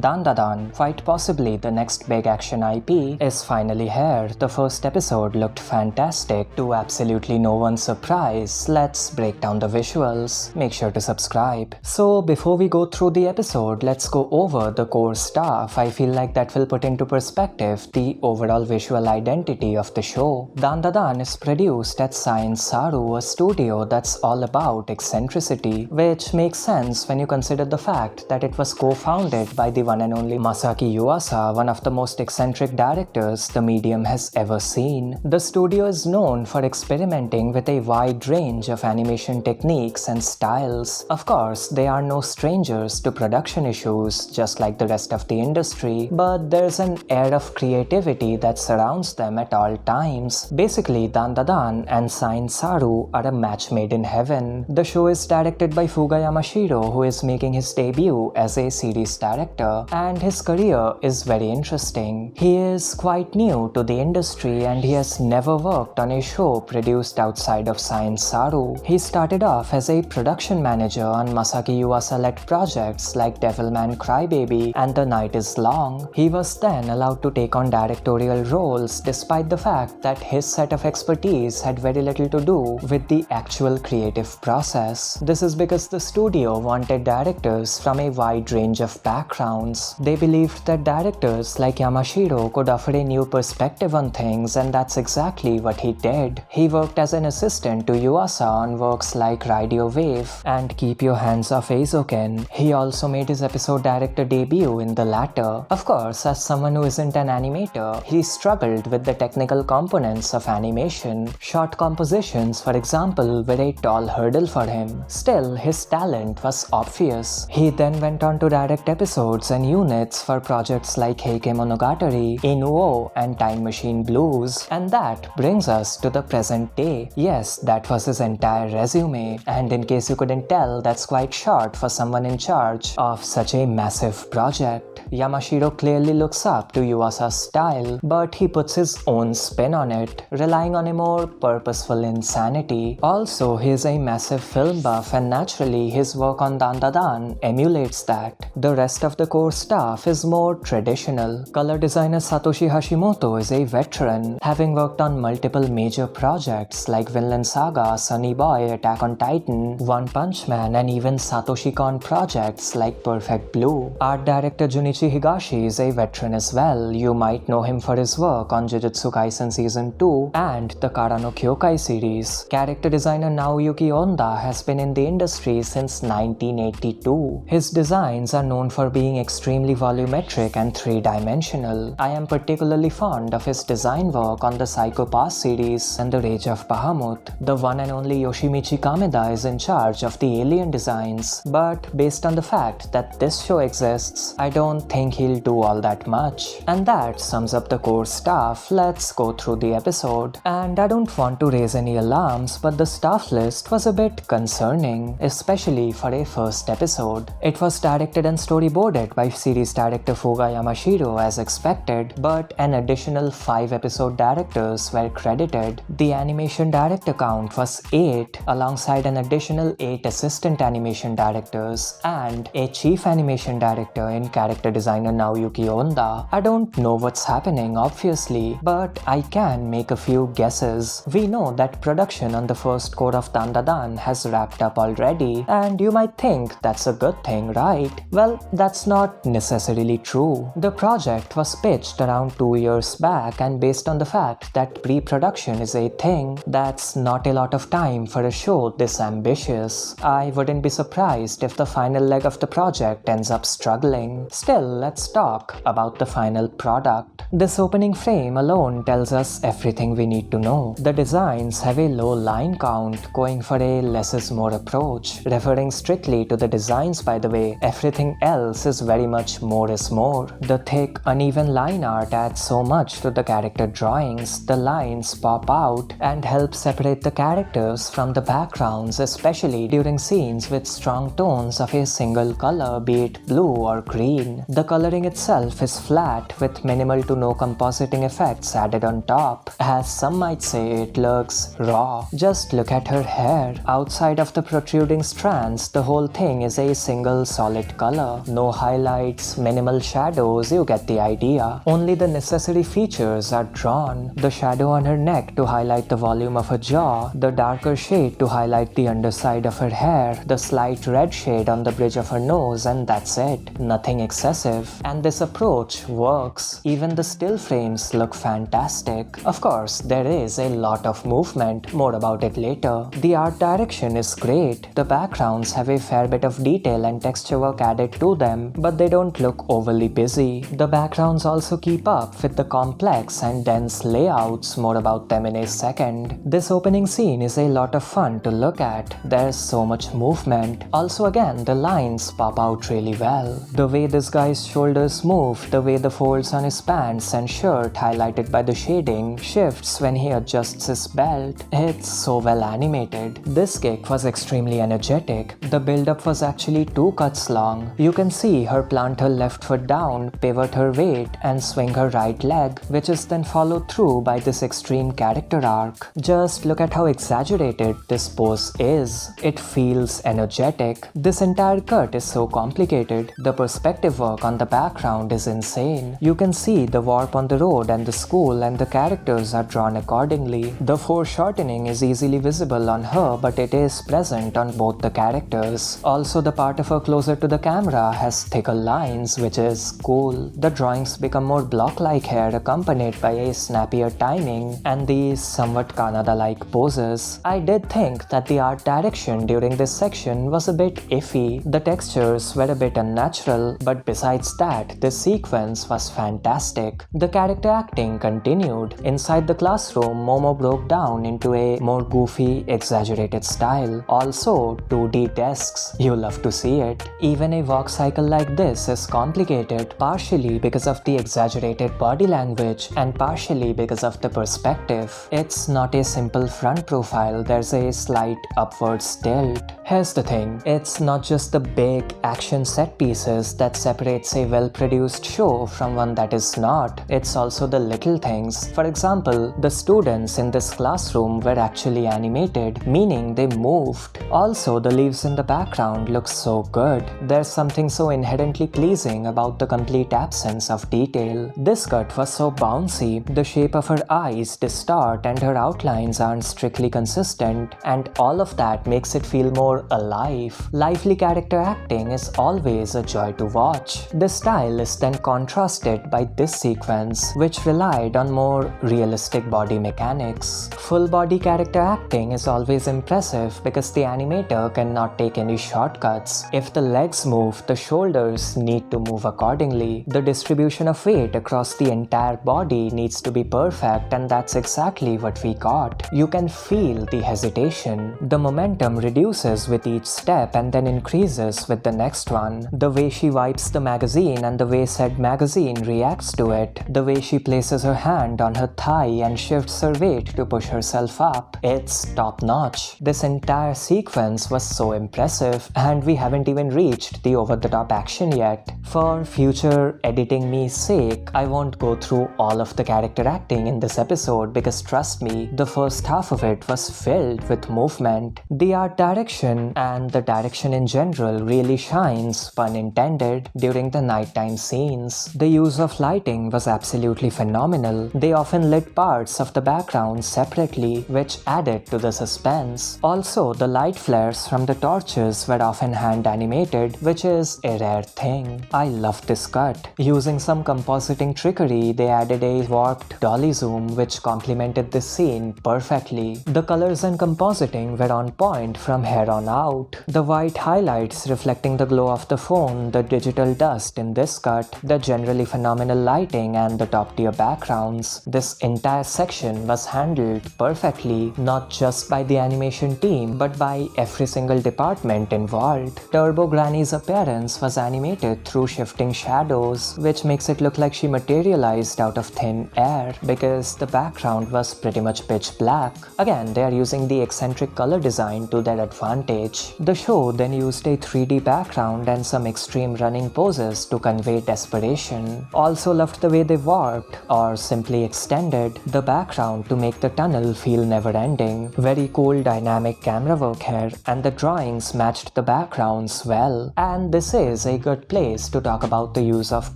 Dandadan, quite possibly the next big action IP, is finally here. The first episode looked fantastic. To absolutely no one's surprise, let's break down the visuals. Make sure to subscribe. So before we go through the episode, let's go over the core stuff. I feel like that will put into perspective the overall visual identity of the show. Dandadan is produced at Science Saru, a studio that's all about eccentricity, which makes sense when you consider the fact that it was co-founded by the one and only Masaki Yuasa, one of the most eccentric directors the medium has ever seen. The studio is known for experimenting with a wide range of animation techniques and styles. Of course, they are no strangers to production issues, just like the rest of the industry, but there's an air of creativity that surrounds them at all times. Basically, Dandadan and Science Saru are a match made in heaven. The show is directed by Fuga Yamashiro, who is making his debut as a series director, and his career is very interesting. He is quite new to the industry and he has never worked on a show produced outside of Science Saru. He started off as a production manager on Masaki Yuasa-led projects like Devilman Crybaby and The Night is Long. He was then allowed to take on directorial roles despite the fact that his set of expertise had very little to do with the actual creative process. This is because the studio wanted directors from a wide range of backgrounds. They believed that directors like Yamashiro could offer a new perspective on things, and that's exactly what he did. He worked as an assistant to Yuasa on works like Radio Wave and Keep Your Hands Off Eizouken. He also made his episode director debut in the latter. Of course, as someone who isn't an animator, he struggled with the technical components of animation. Short compositions, for example, were a tall hurdle for him. Still, his talent was obvious. He then went on to direct episodes and units for projects like Heike Monogatari, Inuo, and Time Machine Blues. And that brings us to the present day. Yes, that was his entire resume. And in case you couldn't tell, that's quite short for someone in charge of such a massive project. Yamashiro clearly looks up to Yuasa's style, but he puts his own spin on it, relying on a more purposeful insanity. Also, he is a massive film buff and naturally his work on Dandadan emulates that. The rest of the core staff is more traditional. Color designer Satoshi Hashimoto is a veteran, having worked on multiple major projects like Vinland Saga, Sunny Boy, Attack on Titan, One Punch Man, and even Satoshi Kon projects like Perfect Blue. Art director Junichi Higashi is a veteran as well. You might know him for his work on Jujutsu Kaisen Season 2 and the Kara no Kyokai series. Character designer Naoyuki Onda has been in the industry since 1982. His designs are known for being extremely volumetric and three-dimensional. I am particularly fond of his design work on the Psycho Pass series and the Rage of Bahamut. The one and only Yoshimichi Kameda is in charge of the alien designs, but based on the fact that this show exists, I don't think he'll do all that much. And that sums up the core staff. Let's go through the episode. And I don't want to raise any alarms, but the staff list was a bit concerning, especially for a first episode. It was directed and storyboarded by series director Fuga Yamashiro as expected, but an additional 5 episode directors were credited. The animation director count was 8, alongside an additional 8 assistant animation directors and a chief animation director in character designer Naoyuki Onda. I don't know what's happening obviously, but I can make a few guesses. We know that production on the first core of Dandadan has wrapped up already, and you might think that's a good thing, right? Well, that's not necessarily true. The project was pitched around 2 years back, and based on the fact that pre-production is a thing, that's not a lot of time for a show this ambitious. I wouldn't be surprised if the final leg of the project ends up struggling. Still, let's talk about the final product. This opening frame alone tells us everything we need to know. The designs have a low line count, going for a less is more approach. Referring strictly to the designs, by the way, everything else is very much more is more. The thick, uneven line art adds so much to the character drawings. The lines pop out and help separate the characters from the backgrounds, especially during scenes with strong tones of a single color, be it blue or green. The coloring itself is flat with minimal to no compositing effects added on top. As some might say, it looks raw. Just look at her hair. Outside of the protruding strands, the whole thing is a single solid color. No highlights highlights, minimal shadows, you get the idea. Only the necessary features are drawn. The shadow on her neck to highlight the volume of her jaw, the darker shade to highlight the underside of her hair, the slight red shade on the bridge of her nose, and that's it. Nothing excessive. And this approach works. Even the still frames look fantastic. Of course, there is a lot of movement, more about it later. The art direction is great. The backgrounds have a fair bit of detail and texture work added to them, but they don't look overly busy. The backgrounds also keep up with the complex and dense layouts, more about them in a second. This opening scene is a lot of fun to look at. There's so much movement. Also again, the lines pop out really well. The way this guy's shoulders move, the way the folds on his pants and shirt highlighted by the shading shifts when he adjusts his belt. It's so well animated. This kick was extremely energetic. The build-up was actually 2 cuts long. You can see her plant her left foot down, pivot her weight, and swing her right leg, which is then followed through by this extreme character arc. Just look at how exaggerated this pose is. It feels energetic. This entire cut is so complicated. The perspective work on the background is insane. You can see the warp on the road and the school, and the characters are drawn accordingly. The foreshortening is easily visible on her, but it is present on both the characters. Also, the part of her closer to the camera has thicker lines, which is cool. The drawings become more block-like here, accompanied by a snappier timing and these somewhat Kannada-like poses. I did think that the art direction during this section was a bit iffy. The textures were a bit unnatural, but besides that, this sequence was fantastic. The character acting continued. Inside the classroom, Momo broke down into a more goofy, exaggerated style. Also, 2D desks. You love to see it. Even a walk cycle like this is complicated, partially because of the exaggerated body language and partially because of the perspective. It's not a simple front profile, there's a slight upwards tilt. Here's the thing, it's not just the big action set pieces that separates a well-produced show from one that is not. It's also the little things. For example, the students in this classroom were actually animated, meaning they moved. Also, the leaves in the background look so good. There's something so inherently pleasing about the complete absence of detail. This cut was so bouncy. The shape of her eyes distort and her outlines aren't strictly consistent, and all of that makes it feel more alive. Lively character acting is always a joy to watch. This style is then contrasted by this sequence, which relied on more realistic body mechanics. Full body character acting is always impressive because the animator cannot take any shortcuts. If the legs move, the shoulders need to move accordingly. The distribution of weight across the entire body needs to be perfect, and that's exactly what we got. You can feel the hesitation. The momentum reduces with each step and then increases with the next one. The way she wipes the magazine and the way said magazine reacts to it. The way she places her hand on her thigh and shifts her weight to push herself up. It's top notch. This entire sequence was so impressive, and we haven't even reached the over-the-top action yet. For future editing me's sake, I won't go through all of the character acting in this episode because trust me, the first half of it was filled with movement. The art direction and the direction in general really shines, pun intended, during the nighttime scenes. The use of lighting was absolutely phenomenal. They often lit parts of the background separately, which added to the suspense. Also, the light flares from the torches were often hand animated, which is a rare thing. I love this cut. Using some compositing trickery, they added a warped dolly zoom which complemented this scene perfectly. The colors and compositing were on point from here on out. The white highlights reflecting the glow of the phone, the digital dust in this cut, the generally phenomenal lighting, and the top-tier backgrounds. This entire section was handled perfectly, not just by the animation team, but by every single department involved. Turbo Granny's appearance was animated through shifting shadows, which makes it look like she materialized out of thin air because the background was pretty much pitch black. Again, they are using the eccentric color design to their advantage. The show then used a 3D background and some extreme running poses to convey desperation. Also loved the way they warped, or simply extended, the background to make the tunnel feel never-ending. Very cool dynamic camera work here, and the drawings matched the backgrounds well. And this is a good good place to talk about the use of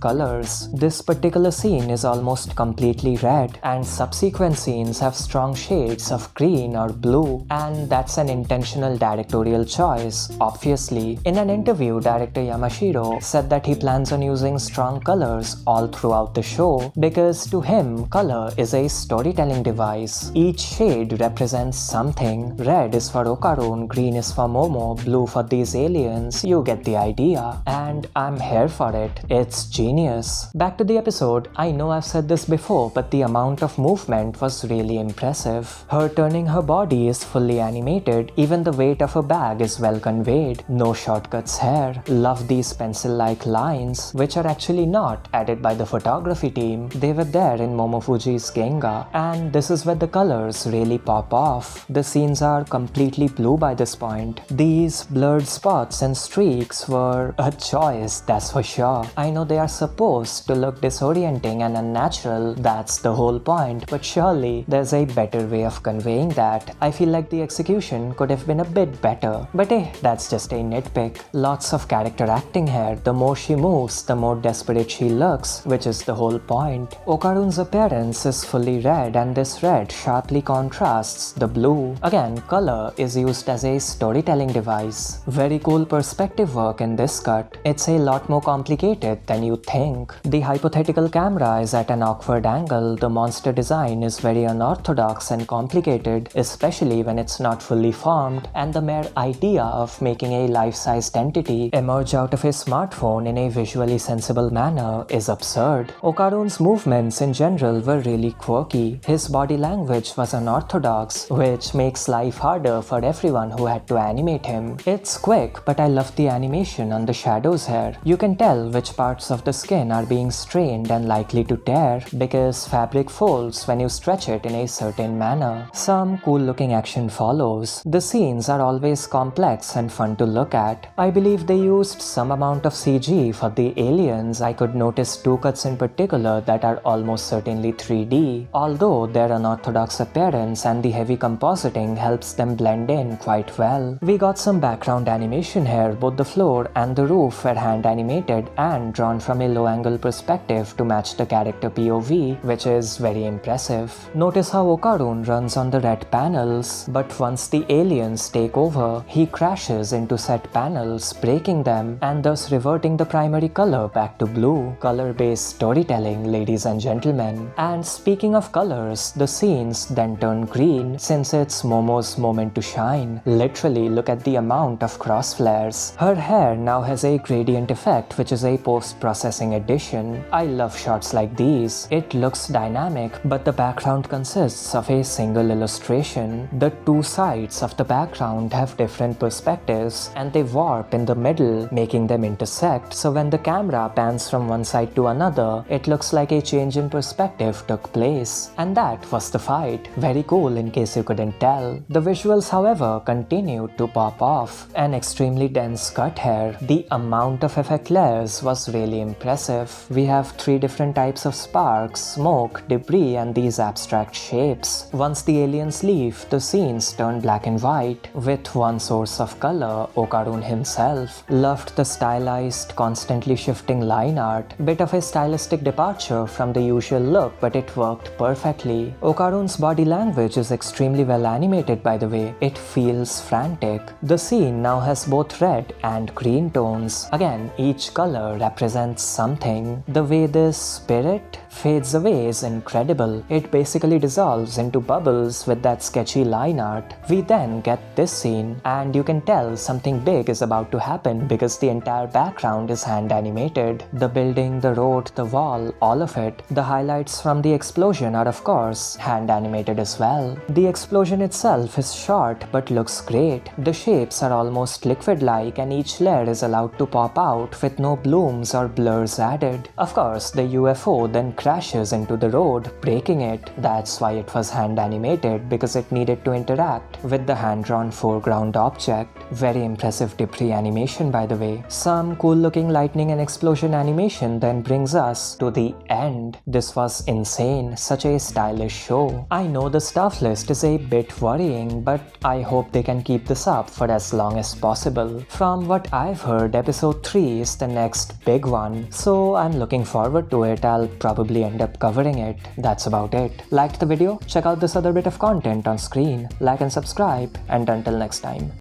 colors. This particular scene is almost completely red, and subsequent scenes have strong shades of green or blue, and that's an intentional directorial choice, obviously. In an interview, director Yamashiro said that he plans on using strong colors all throughout the show because to him, color is a storytelling device. Each shade represents something. Red is for Okarun, green is for Momo, blue for these aliens. You get the idea. And I'm here for it. It's genius. Back to the episode. I know I've said this before, but the amount of movement was really impressive. Her turning her body is fully animated. Even the weight of her bag is well conveyed. No shortcuts here. Love these pencil-like lines, which are actually not added by the photography team. They were there in Momofuji's Genga, and this is where the colors really pop off. The scenes are completely blue by this point. These blurred spots and streaks were a choice, that's for sure. I know they are supposed to look disorienting and unnatural, that's the whole point, but surely there's a better way of conveying that. I feel like the execution could have been a bit better, but that's just a nitpick. Lots of character acting here. The more she moves, the more desperate she looks, which is the whole point. Okarun's appearance is fully red, and this red sharply contrasts the blue. Again, color is used as a storytelling device. Very cool perspective work in this cut. It's a lot more complicated than you think. The hypothetical camera is at an awkward angle. The monster design is very unorthodox and complicated, especially when it's not fully formed, and the mere idea of making a life-sized entity emerge out of a smartphone in a visually sensible manner is absurd. Okarun's movements in general were really quirky. His body language was unorthodox, which makes life harder for everyone who had to animate him. It's quick, but I love the animation on the shadows here. You can tell which parts of the skin are being strained and likely to tear because fabric folds when you stretch it in a certain manner. Some cool looking action follows. The scenes are always complex and fun to look at. I believe they used some amount of CG for the aliens. I could notice two cuts in particular that are almost certainly 3D, although their unorthodox appearance and the heavy compositing helps them blend in quite well. We got some background animation here. Both the floor and the roof were hand animated and drawn from a low angle perspective to match the character POV, which is very impressive. Notice how Okarun runs on the red panels, but once the aliens take over, he crashes into set panels, breaking them and thus reverting the primary color back to blue. Color-based storytelling, ladies and gentlemen. And speaking of colors, the scenes then turn green since it's Momo's moment to shine. Literally, look at the amount of cross flares. Her hair now has a gradient effect, which is a post-processing addition. I love shots like these. It looks dynamic, but the background consists of a single illustration. The two sides of the background have different perspectives, and they warp in the middle, making them intersect. So when the camera pans from one side to another, it looks like a change in perspective took place. And that was the fight. Very cool in case you couldn't tell. The visuals, however, continued to pop off. An extremely dense cut here. The amount of effect layers was really impressive. We have three different types of sparks, smoke, debris, and these abstract shapes. Once the aliens leave, the scenes turn black and white, with one source of color, Okarun himself. Loved the stylized, constantly shifting line art. Bit of a stylistic departure from the usual look, but it worked perfectly. Okarun's body language is extremely well animated, by the way. It feels frantic. The scene now has both red and green tones. Again, each color represents something. The way this spirit fades away is incredible. It basically dissolves into bubbles with that sketchy line art. We then get this scene, and you can tell something big is about to happen because the entire background is hand animated. The building, the road, the wall, all of it. The highlights from the explosion are of course hand animated as well. The explosion itself is short but looks great. The shapes are almost liquid-like and each layer is allowed to pop out with no blooms or blurs added. Of course, the UFO then crashes into the road, breaking it. That's why it was hand animated, because it needed to interact with the hand-drawn foreground object. Very impressive debris animation, by the way. Some cool looking lightning and explosion animation then brings us to the end. This was insane, such a stylish show. I know the staff list is a bit worrying, but I hope they can keep this up for as long as possible. From what I've heard, episode 3 is the next big one, so I'm looking forward to it. I'll probably end up covering it. That's about it. Liked the video? Check out this other bit of content on screen. Like and subscribe, and until next time.